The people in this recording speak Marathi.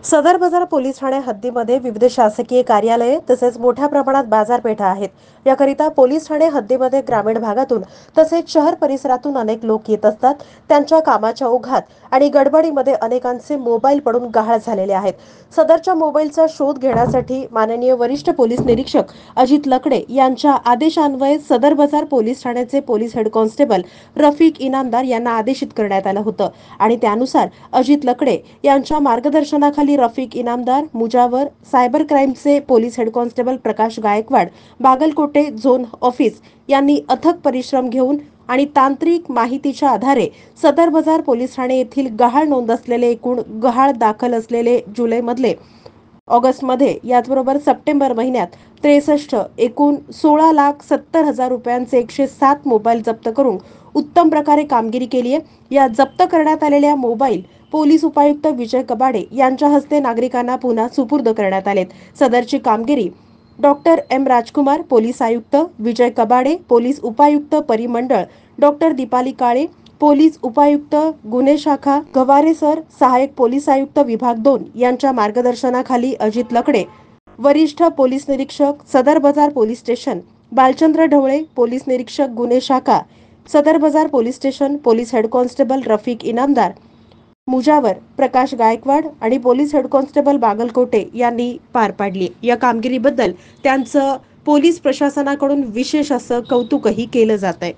सदर बाजार पोलीस ठाणे हद्दीमध्ये विविध शासकीय कार्यालये तसेच मोठ्या प्रमाणात बाजारपेठा आहेत। याकरिता पोलीस ठाणे हद्दीमध्ये ग्रामीण भागातून तसेच शहर परिसरातून अनेक लोक येत असतात। त्यांच्या कामाच्या ओघात आणि गडबडीमध्ये अनेकांचे मोबाईल पडून गहाळ झालेले आहेत। सदरच्या मोबाईलचा शोध घेण्यासाठी माननीय वरिष्ठ पोलीस निरीक्षक अजित लकडे यांच्या आदेशान्वये सदर बाजार पोलीस ठाण्याचे police head constable Rafiq Inamdar यांना आदेशित करण्यात आलं होतं आणि त्यानुसार अजित लकडे यांच्या मार्गदर्शनाखाली रफिक इनामदार, मुजावर, सायबर क्राईमचे पोलीस हेड कॉन्स्टेबल प्रकाश गायकवाड, बागलकोटे झोन ऑफिस यांनी अथक परिश्रम घेऊन आणि तांत्रिक माहितीच्या आधारे सदर बाजार पोलीस ठाणे येथील गहाळ नोंद असलेले एकूण गहाळ दाखल असलेले जुलैमधले ऑगस्टमध्ये याचबरोबर सप्टेंबर महिन्यात 63 एकूण 16,70,000 रुपयांचे 107 मोबाईल जप्त करून उत्तम प्रकारे कामगिरी केली आहे। या जप्त करण्यात आलेल्या मोबाईल पोलीस उपायुक्त विजय कबाडे यांच्या हस्ते नागरिकांना पुन्हा सुपूर्द करण्यात आलेत। सदरची कामगिरी डॉक्टर एम राजकुमार पोलीस आयुक्त, विजय कबाडे पोलीस उपायुक्त परिमंडळ, डॉक्टर दीपाली काळे पोलीस उपायुक्त गुन्हे शाखा, गवारे सर सहाय्यक पोलीस आयुक्त विभाग 2 यांच्या मार्गदर्शनाखाली अजित लकडे वरिष्ठ पोलीस निरीक्षक Sadar Bazar police station, Balchandra Dhawale police निरीक्षक गुन्हे शाखा Sadar Bazar police station, police head constable Rafiq Inamdar, Mujawar Prakash Gaikwad आणि पोलीस हेड कॉन्स्टेबल बागलकोटे यांनी पार पाडली। या कामगिरीबद्दल त्यांचं पोलीस प्रशासनाकडून विशेष असं कौतुकही केलं जात आहे।